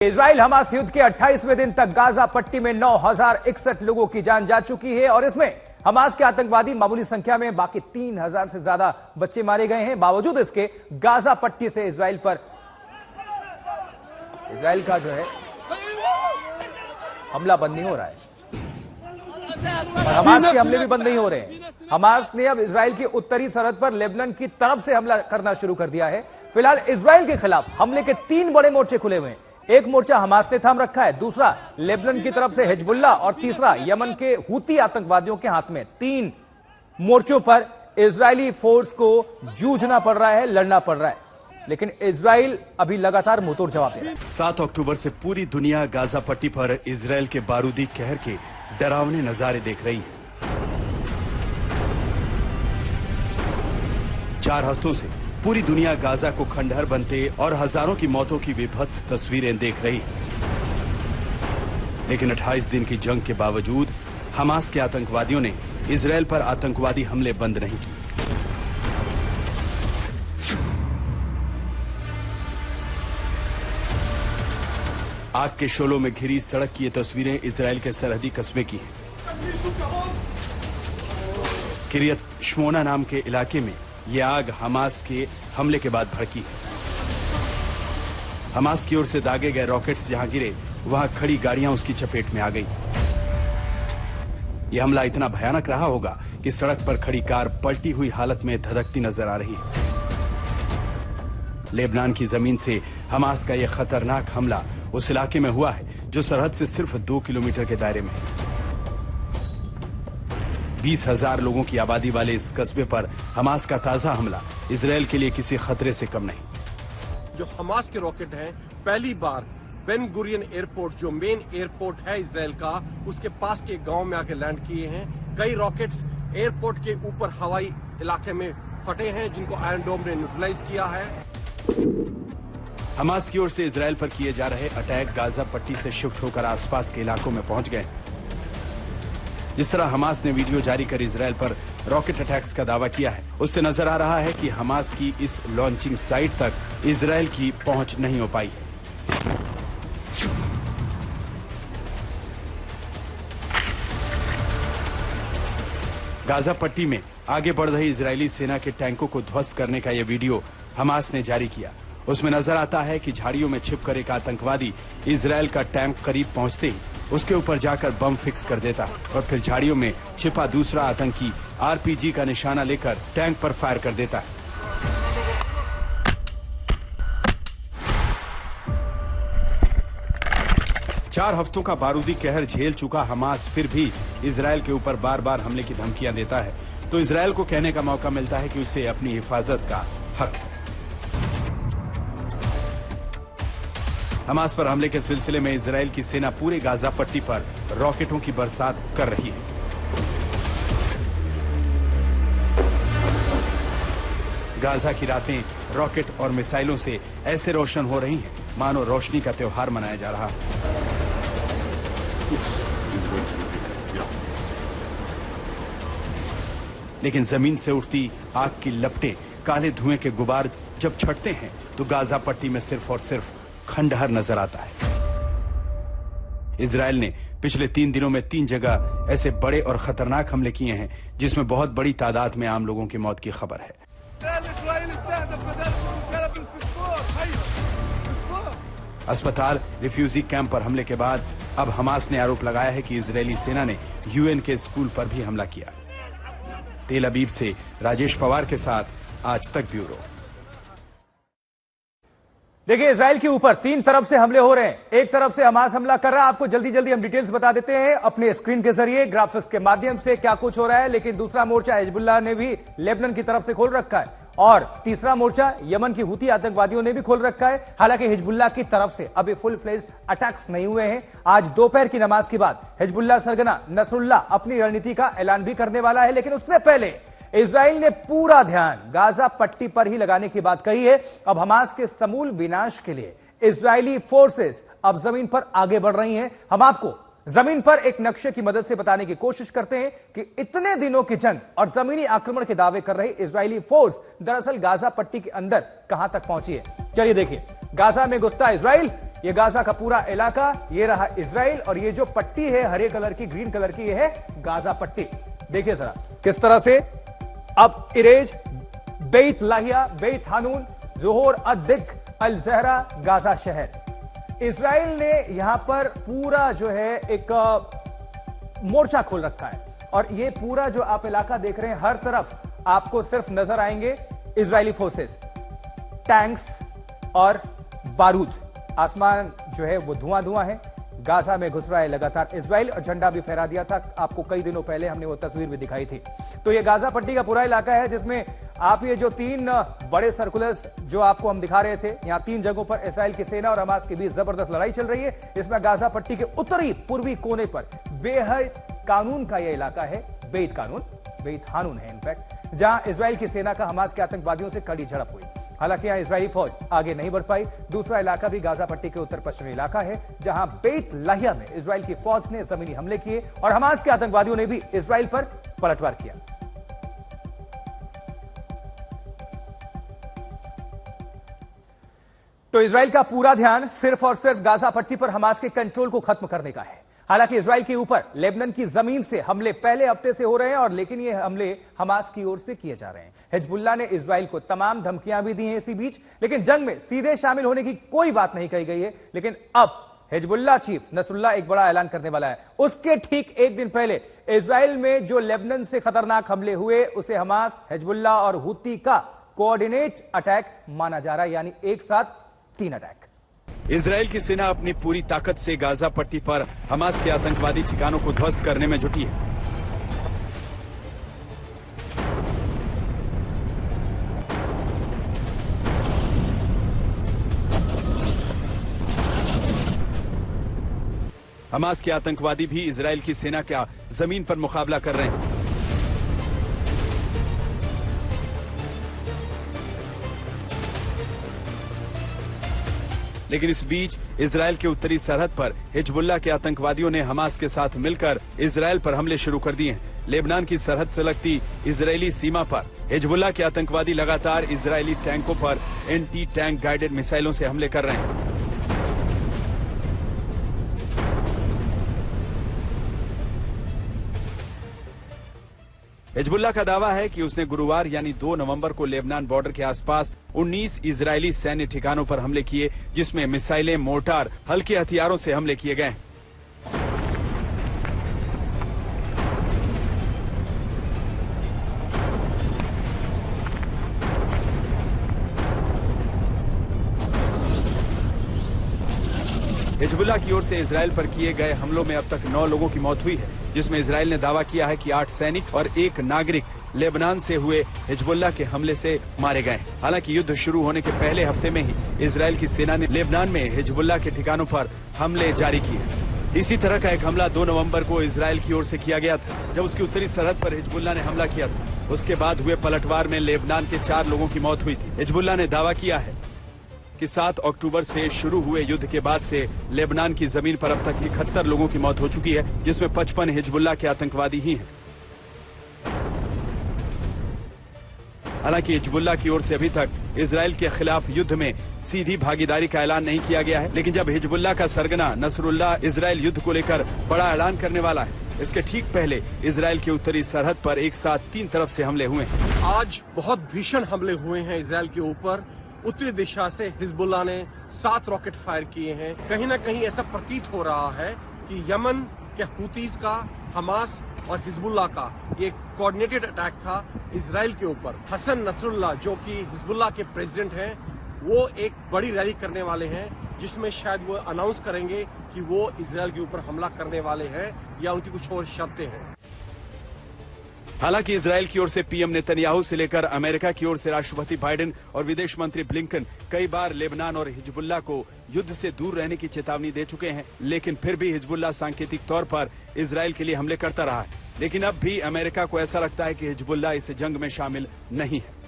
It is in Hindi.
इजराइल हमास युद्ध के 28वें दिन तक गाजा पट्टी में 9,061 लोगों की जान जा चुकी है और इसमें हमास के आतंकवादी मामूली संख्या में, बाकी 3,000 से ज्यादा बच्चे मारे गए हैं। बावजूद इसके गाजा पट्टी से इजराइल का जो है हमला बंद नहीं हो रहा है और हमास के हमले भी बंद नहीं हो रहे हैं। हमास ने अब इजराइल की उत्तरी सरहद पर लेबनान की तरफ से हमला करना शुरू कर दिया है। फिलहाल इजराइल के खिलाफ हमले के 3 बड़े मोर्चे खुले हुए हैं। एक मोर्चा हमास ने थाम रखा है, दूसरा लेबनान की तरफ से हिजबुल्लाह और तीसरा यमन के हूती आतंकवादियों के हाथ में। 3 मोर्चों पर इजरायली फोर्स को जूझना पड़ रहा है, लड़ना पड़ रहा है, लेकिन इजराइल अभी लगातार मुंहतोड़ जवाब दे रहा है। 7 अक्टूबर से पूरी दुनिया गाजा पट्टी पर इजराइल के बारूदी कहर के डरावने नजारे देख रही है। 4 हफ्तों से पूरी दुनिया गाजा को खंडहर बनते और हजारों की मौतों की विभत्स तस्वीरें देख रही है। लेकिन 28 दिन की जंग के बावजूद हमास के आतंकवादियों ने इजराइल पर आतंकवादी हमले बंद नहीं किए। आग के शोलों में घिरी सड़क की ये तस्वीरें इजराइल के सरहदी कस्बे की हैं। किरियत श्मोना नाम के इलाके में यह आग हमास के हमले के बाद भड़की है। हमास की ओर से दागे गए रॉकेट्स जहां गिरे, वहां खड़ी गाड़ियां उसकी चपेट में आ गई। यह हमला इतना भयानक रहा होगा कि सड़क पर खड़ी कार पलटी हुई हालत में धधकती नजर आ रही है। लेबनान की जमीन से हमास का यह खतरनाक हमला उस इलाके में हुआ है जो सरहद से सिर्फ 2 किलोमीटर के दायरे में है। 20,000 लोगों की आबादी वाले इस कस्बे पर हमास का ताजा हमला इजराइल के लिए किसी खतरे से कम नहीं। जो हमास के रॉकेट हैं, पहली बार बेन गुरियन एयरपोर्ट, जो मेन एयरपोर्ट है इजराइल का, उसके पास के गांव में आके लैंड किए हैं। कई रॉकेट्स एयरपोर्ट के ऊपर हवाई इलाके में फटे हैं, जिनको आयरन डोम ने न्यूट्रलाइज किया है। हमास की ओर से इजराइल पर किए जा रहे अटैक गाजा पट्टी से शिफ्ट होकर आसपास के इलाकों में पहुंच गए। जिस तरह हमास ने वीडियो जारी कर इजराइल पर रॉकेट अटैक्स का दावा किया है, उससे नजर आ रहा है कि हमास की इस लॉन्चिंग साइट तक इजराइल की पहुंच नहीं हो पाई है। गाजा पट्टी में आगे बढ़ रही इजरायली सेना के टैंकों को ध्वस्त करने का यह वीडियो हमास ने जारी किया। उसमें नजर आता है कि झाड़ियों में छिपकर एक आतंकवादी इजराइल का टैंक करीब पहुंचते ही उसके ऊपर जाकर बम फिक्स कर देता है और फिर झाड़ियों में छिपा दूसरा आतंकी आरपीजी का निशाना लेकर टैंक पर फायर कर देता है। चार हफ्तों का बारूदी कहर झेल चुका हमास फिर भी इजराइल के ऊपर बार बार हमले की धमकियां देता है, तो इजराइल को कहने का मौका मिलता है कि उसे अपनी हिफाजत का हक है। हमास पर हमले के सिलसिले में इजराइल की सेना पूरे गाजा पट्टी पर रॉकेटों की बरसात कर रही है। गाजा की रातें रॉकेट और मिसाइलों से ऐसे रोशन हो रही हैं मानो रोशनी का त्योहार मनाया जा रहा है। लेकिन जमीन से उठती आग की लपटें, काले धुएं के गुबार जब छटते हैं तो गाजा पट्टी में सिर्फ और सिर्फ खंडहर नजर आता है। इजराइल ने पिछले 3 दिनों में 3 जगह ऐसे बड़े और खतरनाक हमले किए हैं जिसमें बहुत बड़ी तादाद में आम लोगों की मौत की खबर है। अस्पताल, रिफ्यूजी कैंप पर हमले के बाद अब हमास ने आरोप लगाया है कि इजरायली सेना ने यूएन के स्कूल पर भी हमला किया। तेल अबीब से राजेश पवार के साथ आज तक ब्यूरो। देखिए, इजराइल के ऊपर 3 तरफ से हमले हो रहे हैं। एक तरफ से हमास हमला कर रहा है, आपको जल्दी जल्दी हम डिटेल्स बता देते हैं अपने स्क्रीन के जरिए, ग्राफिक्स के माध्यम से क्या कुछ हो रहा है। लेकिन दूसरा मोर्चा हिजबुल्लाह ने भी लेबनान की तरफ से खोल रखा है और तीसरा मोर्चा यमन की हूती आतंकवादियों ने भी खोल रखा है। हालांकि हिजबुल्लाह की तरफ से अभी फुल फ्लेज अटैक्स नहीं हुए हैं। आज दोपहर की नमाज के बाद हिजबुल्लाह सरगना नसरुल्लाह अपनी रणनीति का ऐलान भी करने वाला है, लेकिन उससे पहले इजराइल ने पूरा ध्यान गाजा पट्टी पर ही लगाने की बात कही है। अब हमास के समूल विनाश के लिए इजरायली फोर्सेस अब जमीन पर आगे बढ़ रही हैं। हम आपको जमीन पर एक नक्शे की मदद से बताने की कोशिश करते हैं कि इतने दिनों की जंग और जमीनी आक्रमण के दावे कर रही इजरायली फोर्स दरअसल गाजा पट्टी के अंदर कहां तक पहुंची है। चलिए देखिए, गाजा में घुसता इजराइल ये गाजा का पूरा इलाका, ये रहा इजराइल, और ये जो पट्टी है हरे कलर की, ग्रीन कलर की, ये है गाजा पट्टी। देखिए जरा किस तरह से अब इरेज, बेत लाहिया, बेत हानून, जोहर अद्दिक, अल जहरा, गाजा शहर। इजराइल ने यहां पर पूरा जो है एक मोर्चा खोल रखा है, और ये पूरा जो आप इलाका देख रहे हैं, हर तरफ आपको सिर्फ नजर आएंगे इजरायली फोर्सेस, टैंक्स और बारूद। आसमान जो है वो धुआं धुआं है। गाजा में घुस रहा है लगातार इजराइल, और झंडा भी फहरा दिया था, आपको कई दिनों पहले हमने वो तस्वीर भी दिखाई थी। तो ये गाजा पट्टी का पूरा इलाका है, जिसमें आप ये जो 3 बड़े सर्कुलर्स जो आपको हम दिखा रहे थे, यहां 3 जगहों पर इजराइल की सेना और हमास के बीच जबरदस्त लड़ाई चल रही है। इसमें गाजा पट्टी के उत्तरी पूर्वी कोने पर बेहद कानून का यह इलाका है, बेत कानून, बेत हानून है इनफैक्ट, जहां इजराइल की सेना का हमास के आतंकवादियों से कड़ी झड़प हुई। हालांकि यहां इजरायली फौज आगे नहीं बढ़ पाई। दूसरा इलाका भी गाजा पट्टी के उत्तर पश्चिमी इलाका है, जहां बेत लाहिया में इजराइल की फौज ने जमीनी हमले किए और हमास के आतंकवादियों ने भी इजराइल पर पलटवार किया। तो इजराइल का पूरा ध्यान सिर्फ और सिर्फ गाजा पट्टी पर हमास के कंट्रोल को खत्म करने का है। हालांकि इजराइल के ऊपर लेबनान की जमीन से हमले पहले हफ्ते से हो रहे हैं, और लेकिन ये हमले हमास की ओर से किए जा रहे हैं। हिजबुल्लाह ने इजराइल को तमाम धमकियां भी दी हैं इसी बीच, लेकिन जंग में सीधे शामिल होने की कोई बात नहीं कही गई है। लेकिन अब हिजबुल्लाह चीफ नसरुल्लाह एक बड़ा ऐलान करने वाला है। उसके ठीक एक दिन पहले इजराइल में जो लेबनान से खतरनाक हमले हुए, उसे हमास, हिजबुल्लाह और हुती का कोऑर्डिनेट अटैक माना जा रहा है, यानी एक साथ 3 अटैक। इजराइल की सेना अपनी पूरी ताकत से गाजा पट्टी पर हमास के आतंकवादी ठिकानों को ध्वस्त करने में जुटी है। हमास के आतंकवादी भी इजराइल की सेना का जमीन पर मुकाबला कर रहे हैं। लेकिन इस बीच इजराइल के उत्तरी सरहद पर हिजबुल्लाह के आतंकवादियों ने हमास के साथ मिलकर इजराइल पर हमले शुरू कर दिए हैं। लेबनान की सरहद से लगती इजरायली सीमा पर हिजबुल्लाह के आतंकवादी लगातार इजरायली टैंकों पर एंटी टैंक गाइडेड मिसाइलों से हमले कर रहे हैं। हिजबुल्लाह का दावा है कि उसने गुरुवार यानी 2 नवंबर को लेबनान बॉर्डर के आसपास 19 इजरायली सैन्य ठिकानों पर हमले किए, जिसमें मिसाइलें, मोर्टार, हल्के हथियारों से हमले किए गए। हिजबुल्लाह की ओर से इजराइल पर किए गए हमलों में अब तक 9 लोगों की मौत हुई है, जिसमें इजराइल ने दावा किया है कि 8 सैनिक और 1 नागरिक लेबनान से हुए हिजबुल्लाह के हमले से मारे गए। हालांकि युद्ध शुरू होने के पहले हफ्ते में ही इजराइल की सेना ने लेबनान में हिजबुल्लाह के ठिकानों पर हमले जारी किए। इसी तरह का एक हमला 2 नवंबर को इजराइल की ओर से किया गया था, जब उसकी उत्तरी सरहद पर हिजबुल्लाह ने हमला किया था। उसके बाद हुए पलटवार में लेबनान के 4 लोगों की मौत हुई थी। हिजबुल्लाह ने दावा किया है कि 7 अक्टूबर से शुरू हुए युद्ध के बाद से लेबनान की जमीन पर अब तक 71 लोगों की मौत हो चुकी है, जिसमें 55 हिजबुल्लाह के आतंकवादी ही हैं। हालांकि हिजबुल्लाह की ओर से अभी तक इजराइल के खिलाफ युद्ध में सीधी भागीदारी का ऐलान नहीं किया गया है, लेकिन जब हिजबुल्लाह का सरगना नसरुल्लाह इजराइल युद्ध को लेकर बड़ा ऐलान करने वाला है, इसके ठीक पहले इजराइल के उत्तरी सरहद पर एक साथ 3 तरफ से हमले हुए हैं। आज बहुत भीषण हमले हुए हैं इजराइल के ऊपर। उत्तरी दिशा से हिजबुल्लाह ने 7 रॉकेट फायर किए हैं। कहीं ना कहीं ऐसा प्रतीत हो रहा है कि यमन के हुतीज का, हमास और हिजबुल्लाह का ये कोऑर्डिनेटेड अटैक था इजराइल के ऊपर। हसन नसरुल्लाह जो कि हिजबुल्लाह के प्रेसिडेंट हैं, वो एक बड़ी रैली करने वाले हैं, जिसमें शायद वो अनाउंस करेंगे कि वो इजराइल के ऊपर हमला करने वाले हैं या उनकी कुछ और शर्तें हैं। हालांकि इजराइल की ओर से पीएम नेतन्याहू से लेकर अमेरिका की ओर से राष्ट्रपति बाइडेन और विदेश मंत्री ब्लिंकन कई बार लेबनान और हिजबुल्लाह को युद्ध से दूर रहने की चेतावनी दे चुके हैं, लेकिन फिर भी हिजबुल्लाह सांकेतिक तौर पर इजराइल के लिए हमले करता रहा है। लेकिन अब भी अमेरिका को ऐसा लगता है कि हिजबुल्लाह इस जंग में शामिल नहीं है।